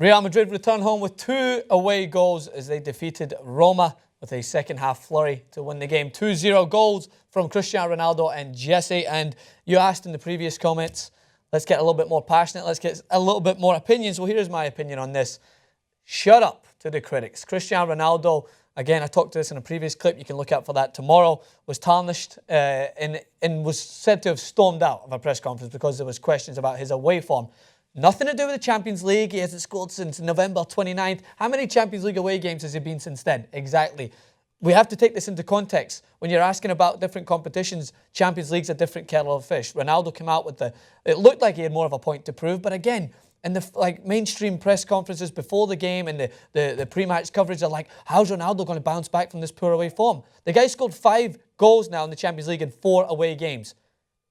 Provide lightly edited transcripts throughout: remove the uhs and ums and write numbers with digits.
Real Madrid return home with 2 away goals as they defeated Roma with a second-half flurry to win the game. 2-0 goals from Cristiano Ronaldo and Jese. And you asked in the previous comments, let's get a little bit more passionate, let's get a little bit more opinions. Well, here's my opinion on this. Shut up to the critics. Cristiano Ronaldo, again, I talked to this in a previous clip, you can look out for that tomorrow, was tarnished and was said to have stormed out of a press conference because there was questions about his away form. Nothing to do with the Champions League. He hasn't scored since November 29th. How many Champions League away games has he been since then? Exactly. We have to take this into context. When you're asking about different competitions, Champions League's a different kettle of fish. Ronaldo came out with it looked like he had more of a point to prove, but again, in the mainstream press conferences before the game and the pre-match coverage are like, how's Ronaldo going to bounce back from this poor away form? The guy scored 5 goals now in the Champions League in 4 away games.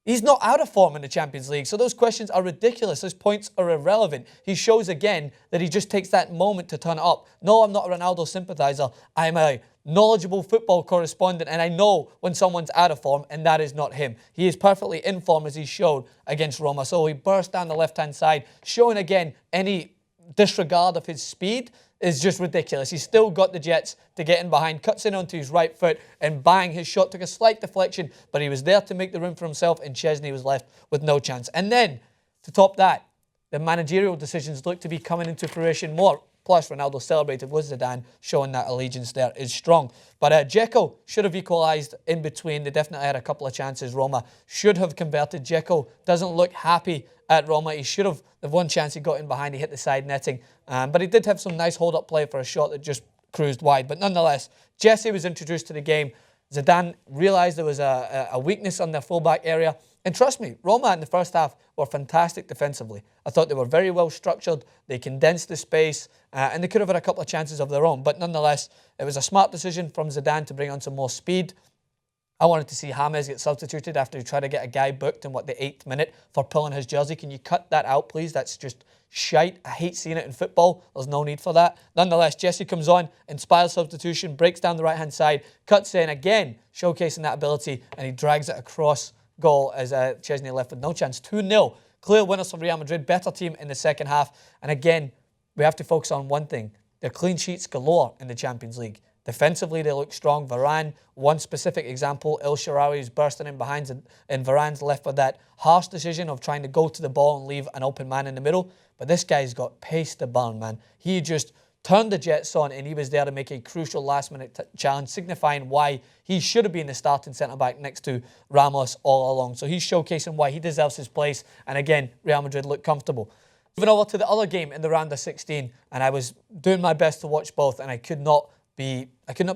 He's not out of form in the Champions League, so those questions are ridiculous. Those points are irrelevant. He shows again that he just takes that moment to turn it up. No, I'm not a Ronaldo sympathiser. I'm a knowledgeable football correspondent, and I know when someone's out of form, and that is not him. He is perfectly in form as he showed against Roma. So he burst down the left-hand side, showing again any disregard of his speed is just ridiculous. He's still got the jets to get in behind, cuts in onto his right foot, and bang, his shot took a slight deflection, but he was there to make the room for himself, and Chesney was left with no chance. And then, to top that, the managerial decisions look to be coming into fruition more. Plus, Ronaldo celebrated with Zlatan, showing that allegiance there is strong. But Dzeko should have equalised in between. They definitely had a couple of chances. Roma should have converted. Dzeko doesn't look happy at Roma. He should have, the one chance he got in behind, he hit the side netting. But he did have some nice hold-up play for a shot that just cruised wide. But nonetheless, Jese was introduced to the game. Zidane realised there was a weakness on their fullback area. And trust me, Roma in the first half were fantastic defensively. I thought they were very well structured. They condensed the space, and they could have had a couple of chances of their own. But nonetheless, it was a smart decision from Zidane to bring on some more speed. I wanted to see James get substituted after he tried to get a guy booked in, the 8th minute for pulling his jersey. Can you cut that out, please? That's just shite. I hate seeing it in football. There's no need for that. Nonetheless, Jese comes on, inspires substitution, breaks down the right-hand side, cuts in again, showcasing that ability, and he drags it across goal as Chesney left with no chance. 2-0. Clear winners for Real Madrid. Better team in the second half. And again, we have to focus on one thing. They're clean sheets galore in the Champions League. Defensively, they look strong. Varane, one specific example, El Shaarawy is bursting in behind, and Varane's left with that harsh decision of trying to go to the ball and leave an open man in the middle. But this guy's got pace to burn, man. He just turned the jets on, and he was there to make a crucial last-minute challenge, signifying why he should have been the starting centre-back next to Ramos all along. So he's showcasing why he deserves his place. And again, Real Madrid look comfortable. Moving over to the other game in the round of 16, and I was doing my best to watch both, and I could not be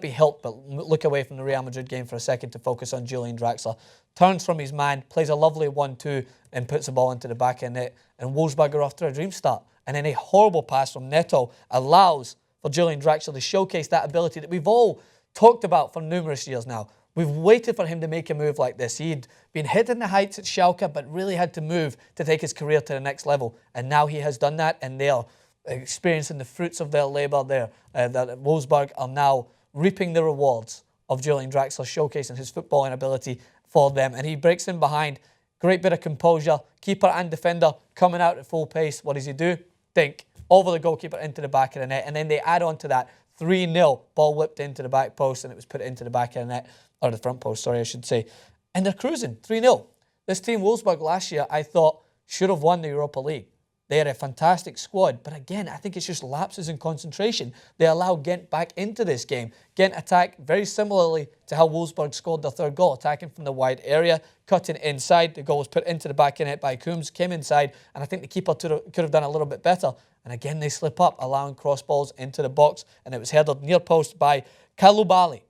helped but look away from the Real Madrid game for a second to focus on Julian Draxler. Turns from his man, plays a lovely 1-2 and puts the ball into the back of the net. And Wolfsburg are off to a dream start. And then a horrible pass from Neto allows for Julian Draxler to showcase that ability that we've all talked about for numerous years now. We've waited for him to make a move like this. He'd been hitting the heights at Schalke, but really had to move to take his career to the next level. And now he has done that, and they are experiencing the fruits of their labour there. That Wolfsburg are now reaping the rewards of Julian Draxler, showcasing his footballing ability for them. And he breaks in behind. Great bit of composure. Keeper and defender coming out at full pace. What does he do? Think. Over the goalkeeper into the back of the net. And then they add on to that 3-0. Ball whipped into the back post, and it was put into the back of the net. Or the front post, sorry, I should say. And they're cruising. 3-0. This team, Wolfsburg, last year, I thought should have won the Europa League. They had a fantastic squad, but again, I think it's just lapses in concentration. They allow Gent back into this game. Gent attack very similarly to how Wolfsburg scored their third goal, attacking from the wide area, cutting inside. The goal was put into the back of the net by Coombs, came inside, and I think the keeper could have done a little bit better. And again, they slip up, allowing cross balls into the box, and it was headed near post by Kalubali.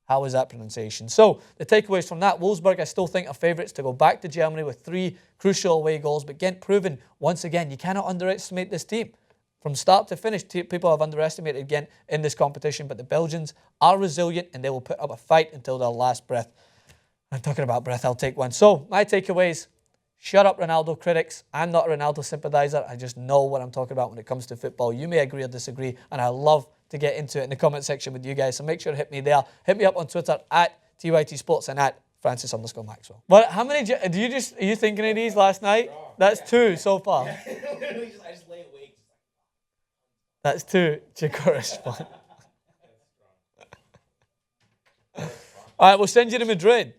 How was that pronunciation? So, the takeaways from that, Wolfsburg I still think are favourites to go back to Germany with 3 crucial away goals, but Gent proven, once again, you cannot underestimate this team. From start to finish, people have underestimated Gent in this competition, but the Belgians are resilient and they will put up a fight until their last breath. I'm talking about breath, I'll take one. So, my takeaways, shut up Ronaldo critics. I'm not a Ronaldo sympathiser. I just know what I'm talking about when it comes to football. You may agree or disagree, and I love to get into it in the comment section with you guys. So make sure to hit me there. Hit me up on Twitter at TYT Sports and at Francis_Maxwell. But how many, are you thinking of these last night? That's 2 so far. I just lay awake. That's two to correspond. All right, we'll send you to Madrid.